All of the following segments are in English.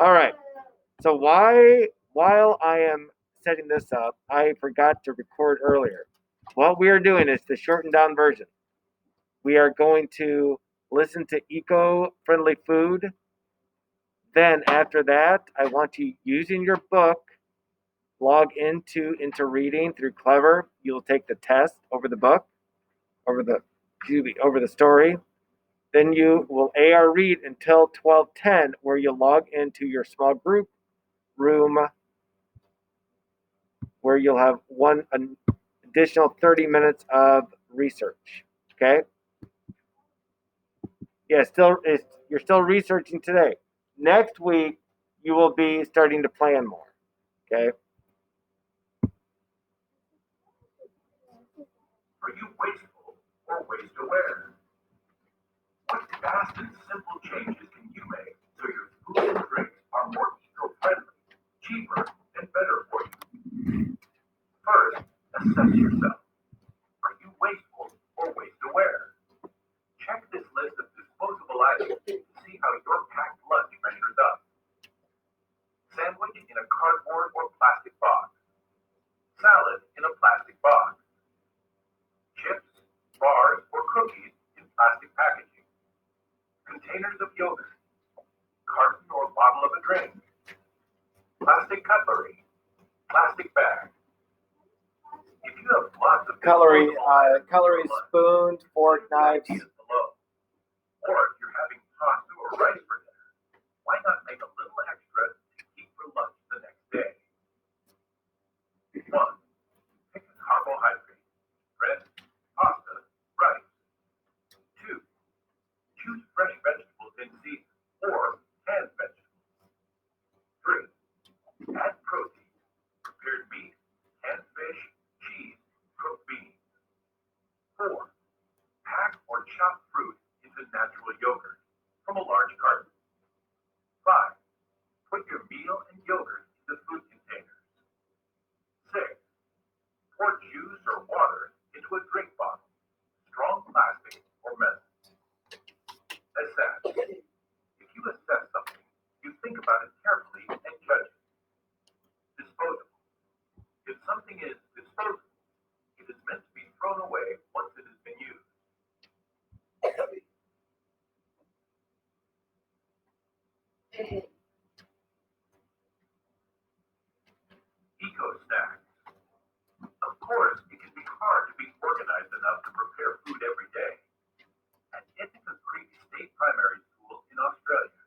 All right. So while I am setting this up, I forgot to record earlier. What we are doing is the shortened down version. We are going to listen to eco-friendly food. Then after that, I want you using your book, log into reading through Clever. You'll take the test over the book, over the story. Then you will AR read until 12:10, where you log into your small group room, where you'll have one additional 30 minutes of research. Okay? Yeah, you're still researching today. Next week, you will be starting to plan more. Okay? Are you wasteful or waste aware? What fast and simple changes can you make so your food and drinks are more eco-friendly, cheaper, and better for you? First, assess yourself. Are you wasteful or waste aware? Check this list of disposable items to see how your packed lunch measures up. Sandwich in a cardboard or plastic box. Salad in a plastic box. Chips, bars, or cookies in plastic packaging. Containers of yogurt. Carton or bottle of a drink. Plastic cutlery. Plastic bag. If you have lots of Cutlery, cutlery, spoon, fork, knives. below. Or if you're having pasta or rice for dinner, why not make a little extra to keep for lunch the next day? 1. Pick a carbohydrate. Bread, pasta, rice. 2. Choose fresh vegetables in season or canned vegetables. 3. Add protein. Prepared meat, canned fish, cheese, cooked beans. 4. Pack or chop fruit into natural yogurt from a large carton. 5. Put your meal and yogurt into food containers. 6. Pour juice or water into a drink bottle, strong plastic or metal. Assess. If you assess something, you think about it carefully and judge it. Disposable. If something is disposable, it is meant to be thrown away once it has been used. Eco snacks. Of course, it can be hard to be organized enough to prepare food every day. At Ithaca Creek State Primary School in Australia,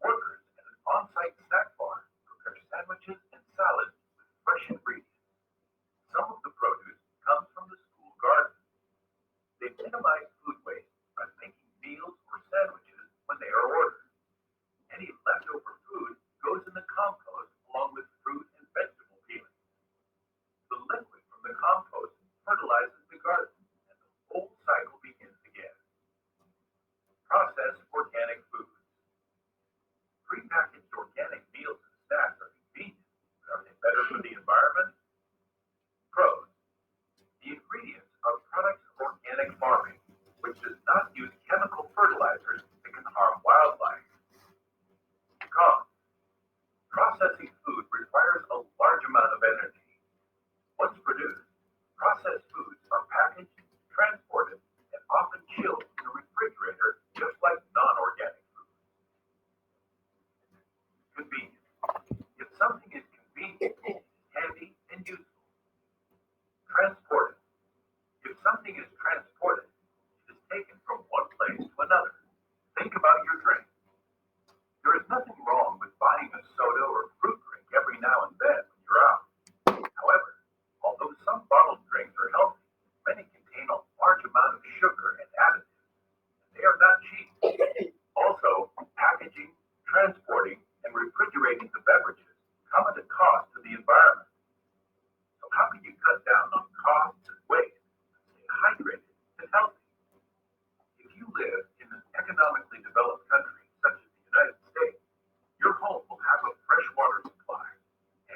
workers at an on-site snack bar prepare sandwiches and salads with fresh ingredients. Some of the produce comes from the school garden. They minimize food waste by making meals or sandwiches when they are ordered. Any leftover food goes in the compost along with fruit and vegetable peelings. The liquid from the compost fertilizes the garden and the whole cycle begins again. Processed organic foods. Prepackaged organic meals and snacks are convenient, but are they better for the environment? Pros. The ingredients are products of organic farming, which does not use chemical fertilizers that can harm wildlife. Cons. Processing food requires a large amount of energy. Once produced, processed foods are packaged, transported, and often chilled in a refrigerator just like non-organic food. Convenient. If something is convenient, it is handy and useful. Transported. If something is transported, it is taken from one place to another. Think about your drink. There is nothing wrong with buying a soda or fruit drink every now and then when you're out. However, although some bottled drinks are healthy, many contain a large amount of sugar and additives, and they are not cheap. Also, packaging, transporting, and refrigerating the beverages come at a cost to the environment. So how can you cut down on costs and waste and stay hydrated and healthy? If you live in an economically developed country such as the United States, your home will have a fresh water supply,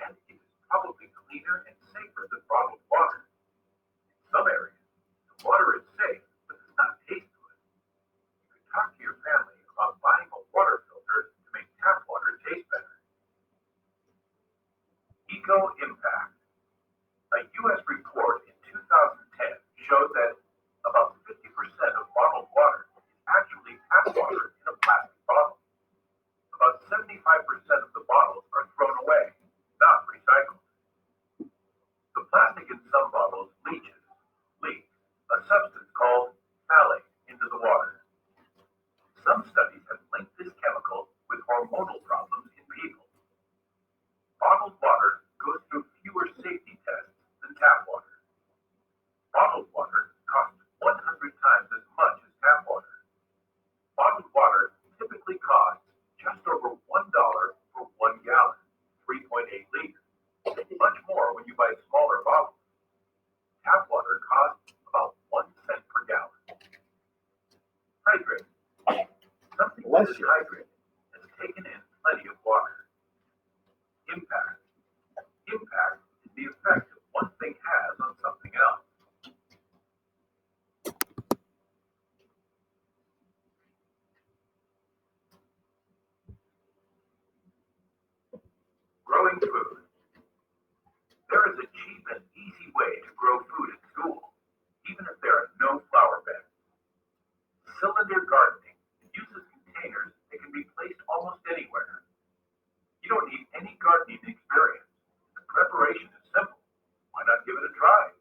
and it is probably cleaner and safer than bottled water. In some areas, the water is safe but does not taste good. You could talk to your family about buying a water filter to make tap water taste better. Eco impact. A U.S. report in 2010 showed that about 50% of bottled water is actually tap water in a plastic bottle. About 75% of the bottles are thrown away, not recycled. The plastic in some bottles leaks a substance called phthalate into the water. Some studies have linked this chemical with hormonal problems in people. Bottled water goes through fewer safety tests than tap water. Bottled water costs 100 times as much as tap water. Bottled water typically costs just over $1 for 1 gallon, 3.8 liters. Much more when you buy smaller bottles. Tap water costs about 1 cent per gallon. Hydrate. Something that is hydrated has taken in plenty of water. Impact. Impact is the effect that one thing has on something else. Growing food. There is a cheap and easy way to grow food at school, even if there are no flower beds. Cylinder gardening uses containers that can be placed almost anywhere. You don't need any gardening experience. The preparation is simple. Why not give it a try?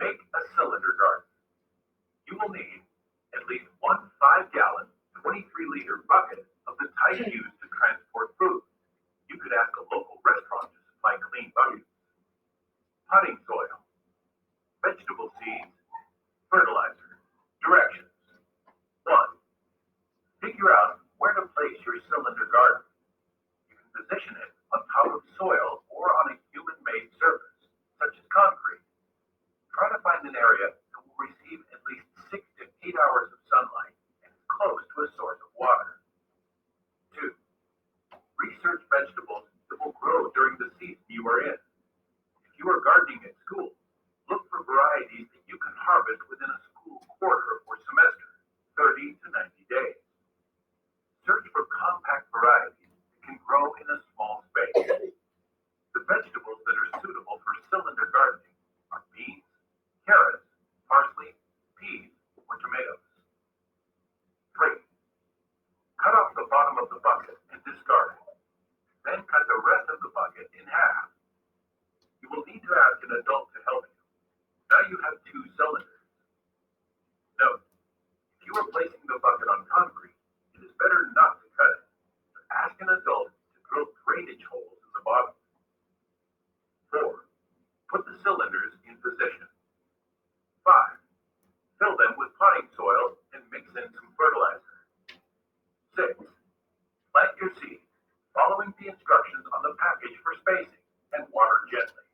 Make a cylinder garden. You will need at least one 5-gallon, 23-liter bucket of the type used to transport food. You could ask a local restaurant to supply clean buckets. Potting soil, vegetable seeds, fertilizer. Directions. 1. Figure out where to place your cylinder garden. You can position it on top of soil or on a human-made surface, such as concrete. Try to find an area that will receive at least 6 to 8 hours of sunlight and is close to a source of water. 2. Research vegetables that will grow during the season you are in. If you are gardening at school, look for varieties that you can harvest within a school quarter or semester, 30 to 90 days. Search for compact varieties that can grow in a small space. The vegetables that are suitable for cylinder gardening are beans, carrots, parsley, peas, or tomatoes. 3. Cut off the bottom of the bucket and discard it. Then cut the rest of the bucket in half. You will need to ask an adult to help you. Now you have 2 cylinders. Note, if you are placing the bucket on concrete, it is better not to cut it, but ask an adult to drill drainage holes in the bottom. 4. Put the cylinders in position. 5. Fill them with potting soil and mix in some fertilizer. 6. Plant your seeds, following the instructions on the package for spacing, and water gently.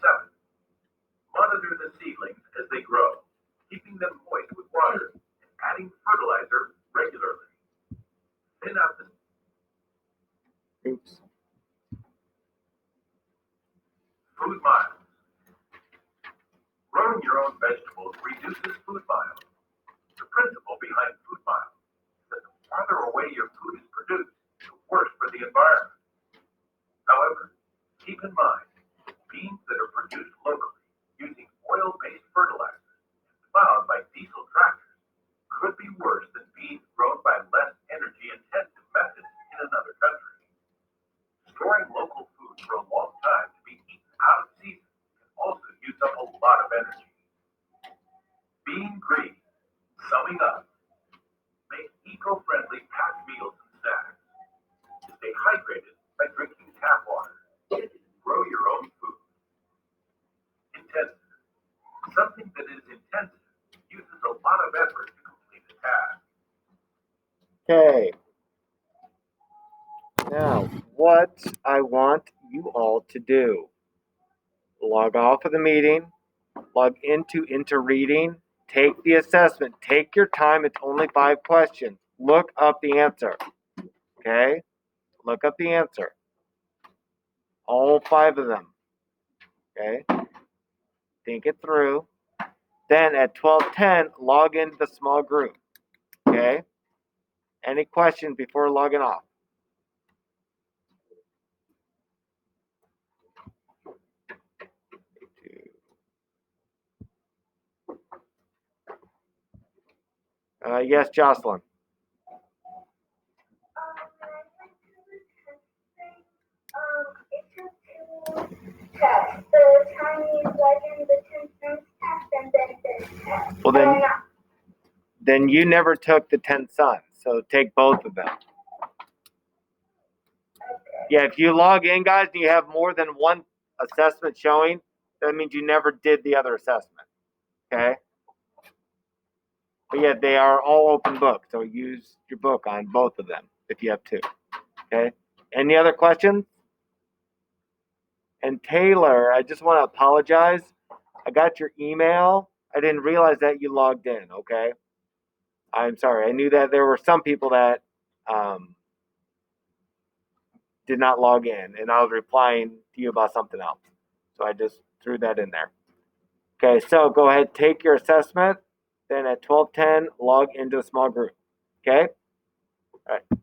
7. Monitor the seedlings as they grow, keeping them moist with water and adding fertilizer regularly. Thin out the food miles. Growing your own vegetables reduces food miles. The principle behind food miles is that the farther away your food is produced, the worse for the environment. However, keep in mind, beans that are produced locally using oil-based fertilizers and plowed by diesel tractors could be worse than beans grown by less energy-intensive methods in another country. Storing local food for a long time to be eaten out of season can also use up a lot of energy. Being green, summing up, make eco-friendly packed meals and snacks. Stay hydrated by drinking tap water. Grow your own food. Intensive. Something that is intensive uses a lot of effort to complete a task. Okay. Now, what I want you all to do, log off of the meeting, log into reading, take the assessment, take your time, it's only 5 questions. Look up the answer. Okay? Look up the answer. All 5 of them. Okay? Think it through. Then at 12:10, log into the small group. Okay? Any questions before logging off? Yes, Jocelyn. The Chinese legend, the 10 Sons test, and then this test. Well, then you never took the 10 Sons, so take both of them. Yeah, if you log in, guys, and you have more than one assessment showing, that means you never did the other assessment. Okay? But yeah, they are all open book, so use your book on both of them if you have two. Okay? Any other questions? And Taylor, I just want to apologize. I got your email. I didn't realize that you logged in, okay? I'm sorry. I knew that there were some people that did not log in, and I was replying to you about something else. So I just threw that in there. Okay, so go ahead, take your assessment. Then at 12:10, log into a small group. Okay? All right.